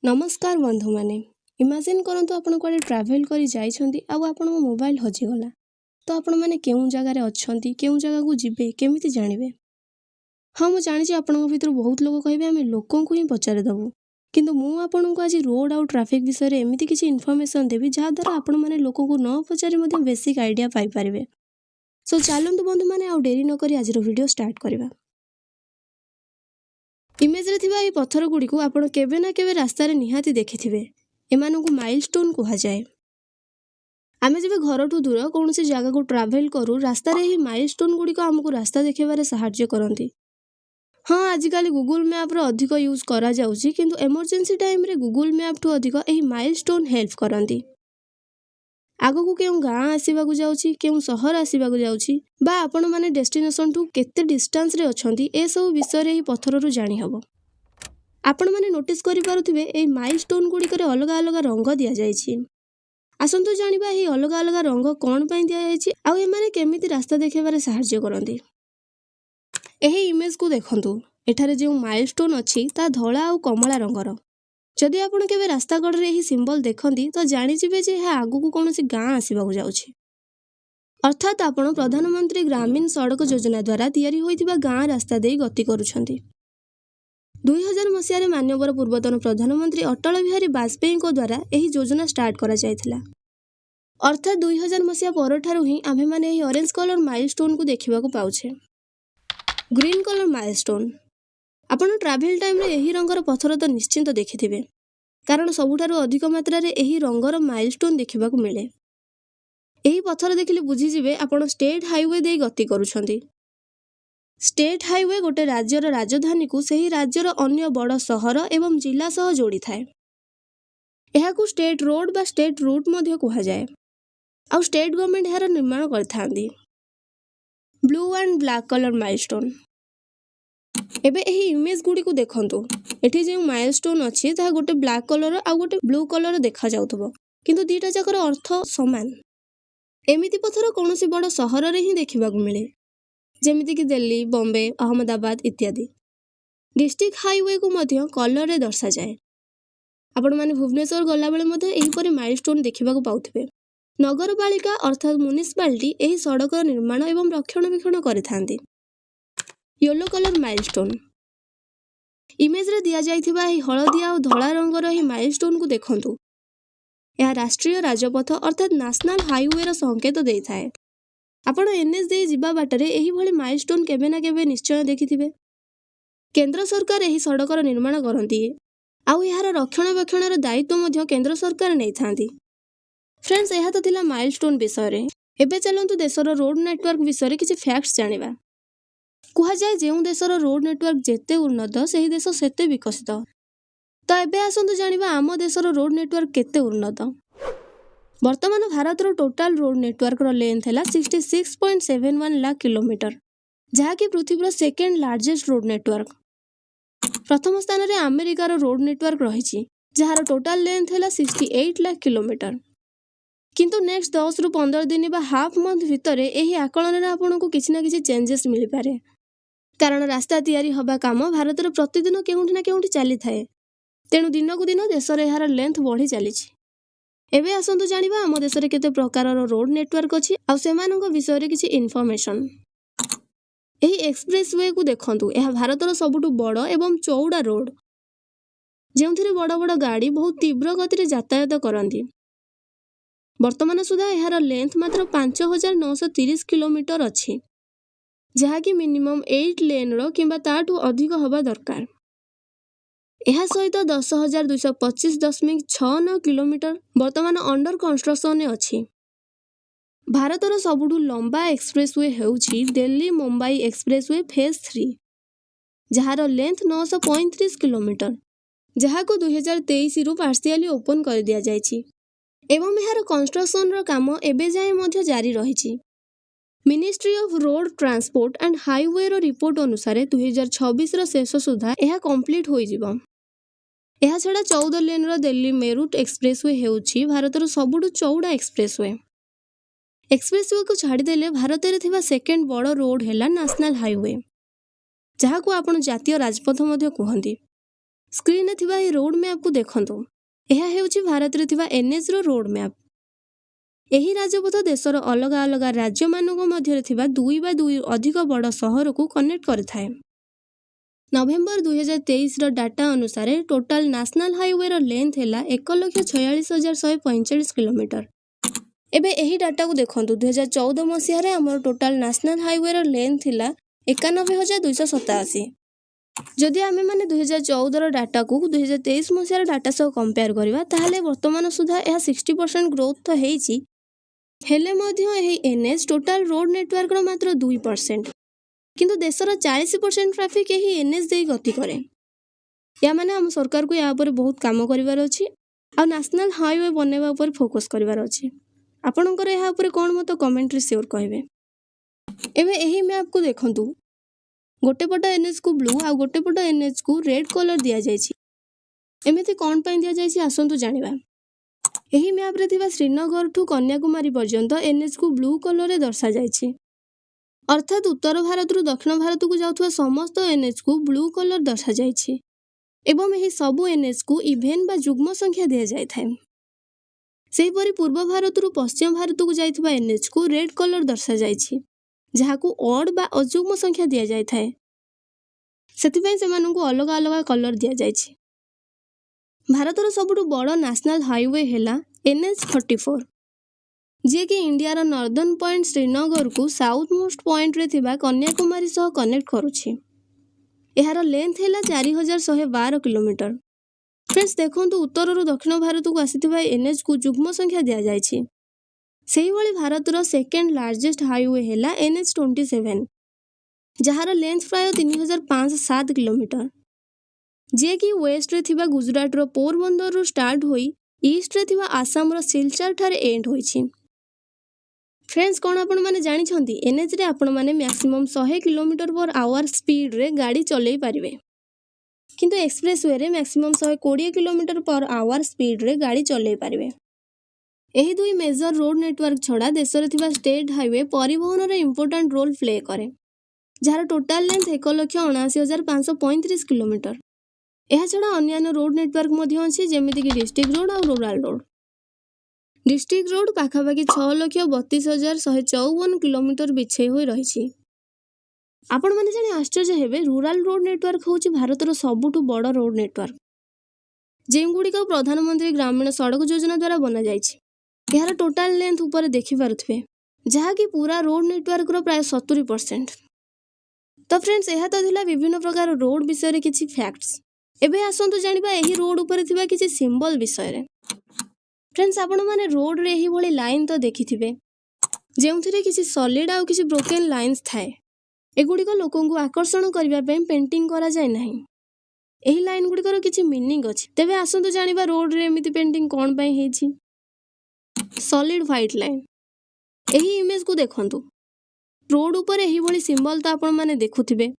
नमस्कार बंधु माने इमेजिन करंतु आपण कोडे ट्रैवल करी जाइछंती आ आपण मोबाइल हजि गला तो आपण माने केउ जगह रे अछंती केउ जगह को जिबे केमिति जानिबे। हाँ मु जानि आपण भितर बहुत लोग कहबे आमे लोकन को ही पचारे दबु किंतु मु आपण को आज रोड आउ ट्रैफिक विषय रे एमिति किछि इन्फॉर्मेशन देबी जहा द्वारा आपण माने लोकन को न पचारे मध्ये बेसिक आइडिया पाई परिबे। सो चलंतु बंधु माने आउ देरी न करी आज रो वीडियो स्टार्ट करबा। इमेज रे थिबा ए पत्थर गुडी को आपण केबे ना केबे रास्ता रे निहाती देखिथिबे। एमानन को माइलस्टोन कहा जाए। आमे जेबे घरठू दूर कोनोसी जगह को ट्रैवल करू रास्ता रे ही माइलस्टोन गुडी को हमको रास्ता देखेबारे सहाय्य करंती। हाँ आजिकल गूगल मैप रो अधिक यूज करा जाउची किंतु इमरजेंसी टाइम रे गूगल मैप ठू अधिक एही माइलस्टोन हेल्प करंती। आगो को केउ गाँ आसीबा को जाउची केउ शहर आसीबा को जाउची बा आपण माने डेस्टिनेशन ठू केते डिस्टेंस रे अछंती ए सब विषय रे ही पत्थर रु जानि हबो। आपण माने नोटिस करि पारुथिबे ए माइलस्टोन गुडी करे अलग अलग रंग दिया जायछि। आसंतु जानिबा ए अलग अलग रंग कोन पई दिया जायछि आ ए माने केमिति रास्ता देखेबारे सहाय्य करंती। एही इमेज को देखंतु एठारे जे माइलस्टोन अछि ता धोला आ कमला रंगर। जदि आपण केबे रास्ता कड़ रे ही सिंबल देखंती तो जानि जिबे जे हा आगु को कोनोसी गाँ आसीबा को जाउछि। अर्थात आपण प्रधानमंत्री ग्रामीण सड़क योजना द्वारा तयारी होइतिबा गाँ रास्ता देई गति करूछंती। 2000 मसिया रे मान्यवर पूर्वतन प्रधानमंत्री अटल बिहारी वाजपेयी को द्वारा एही योजना स्टार्ट करा जायथिला। अर्थात 2000 मसिया परठारु ही आमे माने एही ऑरेंज कलर माइलस्टोन को देखिबा को पाउछे। ग्रीन कलर माइलस्टोन आपण ट्रैवल टाइम रे एही रंगर पत्थर तो निश्चिंत देखिथिबे कारण सबुठारु अधिक मात्रा रे एही रंगर माइलस्टोन देखिबा को मिले। एही पत्थर देखिले बुझी जिवे आपण स्टेट हाईवे देई गति करूछंती। स्टेट हाईवे गोटे राज्यर राजधानी को सही राज्यर अन्य बड़ शहर एवं जिला सह जोड़ी थाए। एहा को स्टेट रोड बा स्टेट रूट मध्ये कहा जाए। आ स्टेट गवर्नमेंट एहार निर्माण करथांदी। Blue and black colour milestone एबे एही इमेज गुडी को देखंतु एठी जे माइलस्टोन अछि ता गोटे ब्लैक कलर आ गोटे ब्लू कलर देखा जाउथबो किंतु दीटा जाकर अर्थ समान। एमिति पत्थर कोनोसी बड़ शहर रे ही देखिबा को मिले जेमिति कि दिल्ली बॉम्बे अहमदाबाद इत्यादि। डिस्ट्रिक्ट हाईवे को मध्य कलर रे दर्शा जाए। आपण माने भुवनेश्वर गला बेले मध्य एही परे माइलस्टोन देखिबा को पाउथिबे। नगरपालिका अर्थात म्युनिसिपालिटी एही सड़क निर्माण एवं रक्षणाबेक्षण करिथांती। येलो कलर माइलस्टोन इमेज रे दिया जाइथिबा एही हळदिया और धळा रंगर एही माइलस्टोन को देखंतु। यह राष्ट्रीय राजपथ अर्थात नेशनल हाईवे रो संकेत देई थाए। आपण एनएच दे जिबा बाटरे एही भली माइलस्टोन केबे ना केबे निश्चय देखिथिबे। केंद्र सरकार एही सड़कर निर्माण करंती आउ एहार रक्षणाबेक्षण रो दायित्व मध्य केंद्र सरकार नै थांती। फ्रेंड्स एहा तो थिला माइलस्टोन विषय रे। एबे चलंतु देशर रोड नेटवर्क विषय रे किछि फैक्ट्स जानिबा। कुहा जाए जेउ देशर रोड नेटवर्क जेते उन्नत सेही देश सेते विकसित। तो एबे आसंतु जानिबा आम देशर रोड नेटवर्क केते उन्नत। वर्तमान भारत रो टोटल रोड नेटवर्क रो लेंथ हैला 66.71 लाख किलोमीटर जहा कि पृथ्वी रो सेकंड लार्जेस्ट रोड नेटवर्क। प्रथम स्थान रे अमेरिका रो रोड नेटवर्क रहिछि जहार टोटल लेंथ हैला 68 लाख किलोमीटर। किंतु नेक्स्ट 10 रु 15 दिन बा हाफ मंथ भितरे एही आकलन रे आपन को किछि ना किछि चेंजेस मिलि पारे कारण रास्ता तयारी हबा काम भारत रो प्रतिदिन केउंठी ना केउंठी चली थाए। तेनु दिन को दिन देश रे एहार लेंथ बढ़ी चलीछि। एबे आसंतु जानिबा हम देश रे केते प्रकार रो रोड नेटवर्क अछि आ सेमानक विषय रे किछि इन्फॉर्मेशन। एही एक्सप्रेस वे को देखंतु एहा भारत रो सबुटु बड़ एवं चौड़ा रोड जेउथिरे बड़ बड़ गाड़ी बहुत तीव्र गति रे यातायात करंती। वर्तमान सुधा एहार लेंथ मात्र 5930 किलोमीटर अछि जहा कि मिनिमम 8 लेन रो किंबा ताठू अधिक हबा दरकार। एहा सहित 10,225.69 किलोमीटर वर्तमान अंडर कंस्ट्रक्शन अछि। भारत रो सबुठु लंबा एक्सप्रेसवे हेउछि दिल्ली मुंबई एक्सप्रेसवे फेज 3 जहार लेंथ 935 किलोमीटर जहा को 2023 रु पार्शियली ओपन कर दिया जायछि एवं एहार कंस्ट्रक्शन रो काम एबे जाय मध्य जारी रहिछि। Ministry of road transport and highway रो रिपोर्ट अनुसार 2026 रो शेष सुधा एहा कंप्लीट होई जिवो। एहा छडा 14 लेन रो दिल्ली मेरुट एक्सप्रेसवे हेउछि भारत रो सबुठु चौड़ा एक्सप्रेसवे। एक्सप्रेसवे को छाड़ी देले भारत रे थिबा सेकंड बड़ रोड हैला नेशनल हाईवे जहा को आपण जातीय राजपथ मध्य कहंती। स्क्रीन थिबा ए रोड मैप को देखंतु। एहा हेउची भारत रे थिबा एनएच रो रोड मैप। एही राजपथ देशर अलग अलग राज्य मानक मध्य थिबा 2 बा 2 अधिक बड़ सहर को कनेक्ट करथाय। नवेम्बर 2023 रो डाटा अनुसार टोटल नेशनल हाईवे रो लेंथ हैला 1,46,145 किलोमीटर। एबे एही डाटा को देखंतु 2014 मसिया रे हमर टोटल नेशनल हाईवे रो लेंथ थिला 91,287। जदि आमे माने 2014 रो डाटा को 2023 मसिया रो डाटा सह कंपेयर करबा ताहाले वर्तमान सुधा एहा 60% ग्रोथ तो हेइची। हेले मध्य एही एनएच टोटल रोड नेटवर्क रो मात्र 2%। किंतु देशर 40% ट्रैफिक एही एनएच देई गति करे। या माने हम सरकार को या पर बहुत काम करिवार अछि आ नेशनल हाईवे बनेबा पर फोकस करिवार अछि। आपनकर या पर कोन मत कमेंट रे शेयर कहबे। एबे एही मैप को देखंतु। गोटे पट एनएच को ब्लू आ गोटे पट एनएच को रेड कलर दिया जायछि। एमिति कोन पय दिया जायछि आसंतु जानिबा। एही मैप रे थिबा श्रीनगर ठू कन्याकुमारी पर्यंत एनएच को ब्लू कलर रे दर्शा जायछि। अर्थात उत्तर भारत रु दक्षिण भारत को जाउथवा समस्त एनएच को ब्लू कलर दर्शा जायछि। एवं एही सबु एनएच को इवेन बा जुग्म संख्या दिया जाय थाए। सेही परि पूर्व भारत रु पश्चिम भारत को जाइथवा एनएच को रेड कलर दर्शा जायछि, जहा को ऑड बा अजुग्म संख्या दिया जाय थाए। सेति पय सेमानन को अलग अलग कलर दिया जायछि। भारत रो सबुठु बड़ नेशनल हाईवे हैला एनएच 34, जे कि इंडिया रो नॉर्दर्न पॉइंट श्रीनगर को साउथ मोस्ट पॉइंट रे थिबा कन्याकुमारी सह कनेक्ट करूछि। एहार लेंथ हैला 4112 किलोमीटर। फ्रेंड्स देखंतु उत्तर रो दक्षिण भारत को आसीथिबा एनएच को जुग्म संख्या दिया जायछि। सेही वाली भारत रो सेकंड लार्जेस्ट हाईवे हैला एनएच 27, जहार लेंथ प्राय 3507 किलोमीटर, जे कि वेस्ट रे थिबा गुजरात रो पोरबंदर रो स्टार्ट होई ईस्ट रे थिबा आसाम रो सिलचर ठारे एंड होईछि। फ्रेंड्स कोन आपण माने जानि छथि एनएच रे आपण माने maximum 100 kilometre per hour speed रे गाड़ी चलै पारिबे, किंतु एक्सप्रेसवे रे maximum 120 kilometre per hour speed रे गाड़ी चलै पारिबे। एही दुई मेजर रोड नेटवर्क छड़ा देश रे थिबा स्टेट हाईवे परिवहन रे इंपोर्टेंट रोल प्ले करे, जार टोटल लेंथ 1,79,535 किलोमीटर। एहा छड़ा अन्य रोड नेटवर्क मध्य अछि, जेमिति कि डिस्ट्रिक्ट रोड और रूरल रोड। डिस्ट्रिक्ट रोड पाखापाखि 6,32,154 किलोमीटर बिछे होई रहिछि। आपण माने जाने आश्चर्य हेबे, रूरल रोड नेटवर्क होछि भारत रो सबुठु बड़ रोड नेटवर्क, जेंगुडी को प्रधानमंत्री ग्रामीण सड़क योजना द्वारा बना जायछि। एहार टोटल लेंथ ऊपर देखि पारुथबे, जहा कि पूरा रोड नेटवर्क रो प्राय 70%। तो फ्रेंड्स एहा तो थिला विभिन्न प्रकार रोड विषय रे किछि फैक्ट्स। एबे आसंतु जानिबा एही रोड ऊपर थिबा किछि सिंबल विषय रे। फ्रेंड्स आपण माने रोड रे एही भली लाइन तो देखिथिबे, जेउथिरे किछि सॉलिड आ किछि ब्रोकन लाइंस थाए। एगुडी को लोकन को आकर्षण करिबा पे पेंटिंग करा जाय नाही। एही लाइन गुडी को किछि मीनिंग अछि। तबे आसंतु जानिबा रोड रे एमिति पेंटिंग कोन पय हेछि। Solid white line. एही इमेज को देखंतु। रोड ऊपर एही भली सिंबल तो आपण माने देखुथिबे।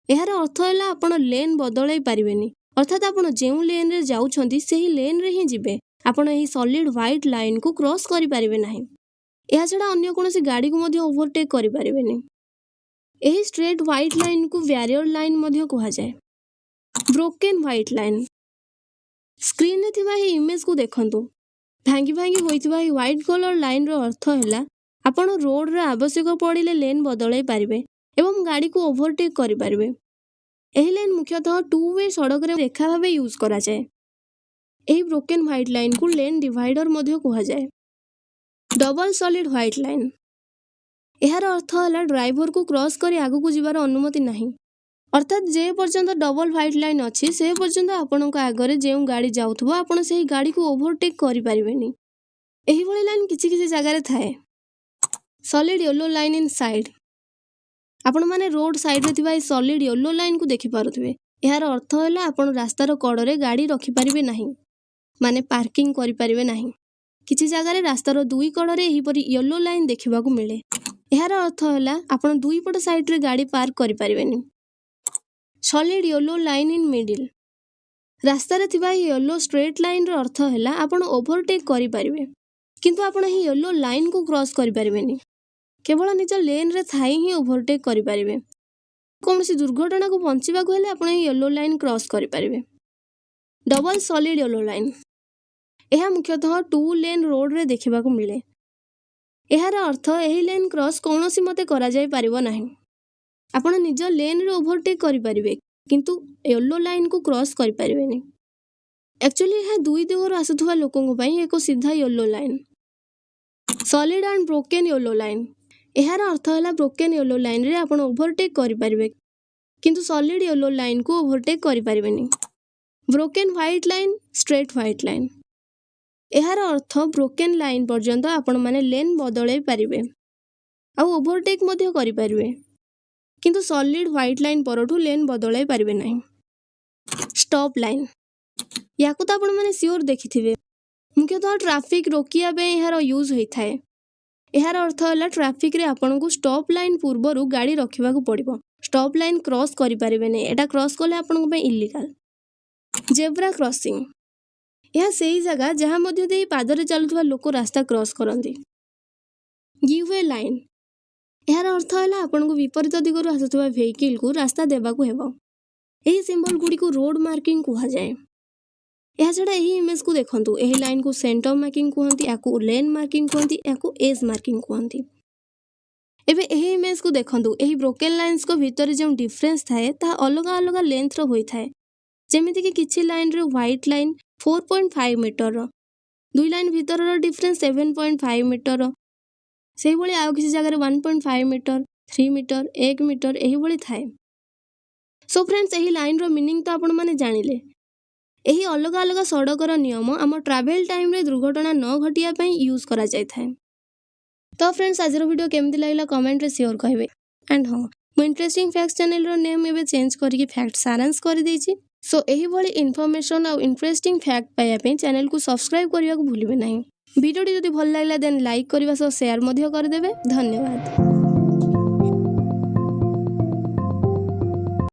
एहार अर्थ हैला आपण लेन बदलै पारिबेनी, अर्थात आपण जेउ लेन रे जाउछंती सेही लेन रे ही जिबे। आपण एही सॉलिड व्हाइट लाइन को क्रॉस करि पारिबे नाही। एहा छडा अन्य कोनोसी गाड़ी को मध्ये ओवरटेक करि पारिबेनी। एही स्ट्रेट व्हाइट लाइन को बैरियर लाइन मध्ये कहा जाय। Broken white line. स्क्रीन रे थिबा ही इमेज को देखंतु। भांगी भांगी होइथिबा ही व्हाइट कलर लाइन रो अर्थ हैला आपण रोड रे आवश्यक पड़िले लेन बदलै पारिबे एवं गाड़ी को ओवरटेक करि पारिबे। एही लाइन मुख्यतः टू वे सड़क रे रेखा भाबे यूज करा जाय। एही ब्रोकन व्हाइट लाइन को लेन डिवाइडर मध्ये कहा जाय। Double solid white line. एहार अर्थ हैला ड्राइवर को क्रॉस करी आगु को जिबार अनुमति नाही, अर्थात जे पर्यंत डबल व्हाइट लाइन अछि से पर्यंत आपनक आगरे जेउ गाड़ी जाउथबो आपण सेही गाड़ी को ओवरटेक करि पारिबेनी। एही भली लाइन किछि किछि जगह रे थाए। सॉलिड येलो लाइन इन साइड। आपण माने रोड साइड रे थिबा ए सॉलिड येलो लाइन को देखि पारुथबे। एहार अर्थ हैला आपण रास्तार कड़रे गाड़ी रखि पारिबे नाही, माने पार्किंग करि पारिबे नाही। किछि जगह रे रास्तार दुई कड़रे एही परि येलो लाइन देखिबा को मिले। एहार अर्थ हैला आपण दुई पट साइड रे गाड़ी पार्क करि पारिबेनी। Solid yellow line in middle. रास्ता रे थिबा येलो स्ट्रेट लाइन रो अर्थ हैला आपण ओवरटेक करि पारिबे, किंतु आपण ही येलो लाइन को क्रॉस करि पारिबेनी। केवल निज लेन रे थाई ही ओवरटेक करि पारिबे। कोनोसी दुर्घटना को बंचिबा को हेले आपण येलो लाइन क्रॉस करि पारिबे। डबल सॉलिड येलो लाइन यह मुख्यतः 2 लेन रोड रे देखा मिले। यार अर्थ यही लेन क्रॉस कौन सी मते करा जाय परिबो नाही। आपण निज लेन रे ओवरटेक करि परिबे किंतु येलो लाइन को क्रॉस करि परिबेनी। एक्चुअली यह दुई दिगरु आसुथुवा लोकंग पई एको सीधा yellow line. Solid and broken yellow line यार अर्थ है ब्रोकन येलो लाइन रे आपण ओवरटेक करि परिबे किंतु सॉलिड येलो लाइन को ओवरटेक करि परिबेनी। Broken white line straight white line यार अर्थ ब्रोकन लाइन पर्यंत आपण माने लेन बदलै पारिबे आ ओवरटेक मध्य करि पारिबे किंतु सॉलिड व्हाइट लाइन परठू लेन बदलै पारिबे नाही। स्टॉप लाइन याकू तो आपण माने सियोर देखिथिबे मुख्यतः ट्रैफिक रोकिया बे यार यूज होई थाए। यार अर्थ है ट्रैफिक रे आपण को स्टॉप लाइन पूर्वरु गाड़ी रखिबा को पड़िबो। स्टॉप लाइन क्रॉस करि पारिबे नै एटा क्रॉस कले आपण को पे इलीगल। जेब्रा क्रॉसिंग यह सही जगह जहाँ मध्य दे पादरे चलुवा लोक रास्ता क्रॉस करती। गिववे लाइन यार अर्थ है आपण को विपरीत दिगरु आसुवा व्हीकल को रास्ता देवा को हेबो। एही सिंबल गुडी को रोड मार्किंग कहा जाए। यह छड़ा यही इमेज को देखंतु एही लाइन को सेंटर मार्किंग कहंती याकू लेन मार्किंग कहंती याकू एज मार्किंग कहंती। एबे एही इमेज को देखंतु एही ब्रोकन लाइन्स को भीतर जो डिफरेंस थाए ता अलग अलग लेंथ रो होई थाए। जेमिति कि किछि लाइन रे व्हाइट लाइन 4.5 मीटर रो दुई लाइन भीतर रो डिफरेंस 7.5 मीटर रो सेही भली आउ किछि जगह रे 1.5 मीटर 3 मीटर 1 मीटर एही भली थाए। सो फ्रेंड्स एही लाइन रो मीनिंग तो आपण माने जानिले। एही अलग अलग सड़कर नियम आम ट्रैवल टाइम रे दुर्घटना न घटिया पई यूज करा जाय थाए। तो फ्रेंड्स आज वीडियो केमती लागला कमेंट रे शेयर कहिबे। एंड हां मु इंटरेस्टिंग फैक्ट्स चैनल रो नेम एबे चेंज करके फैक्ट सारांश कर देछि। सो एही भली इन्फॉर्मेशन और इंटरेस्टिंग फैक्ट पाया पे चैनल को सब्सक्राइब करने को भूलिबे नहीं। वीडियो जदि भल लागला देन लाइक करबा सह शेयर मध्य कर देबे। धन्यवाद।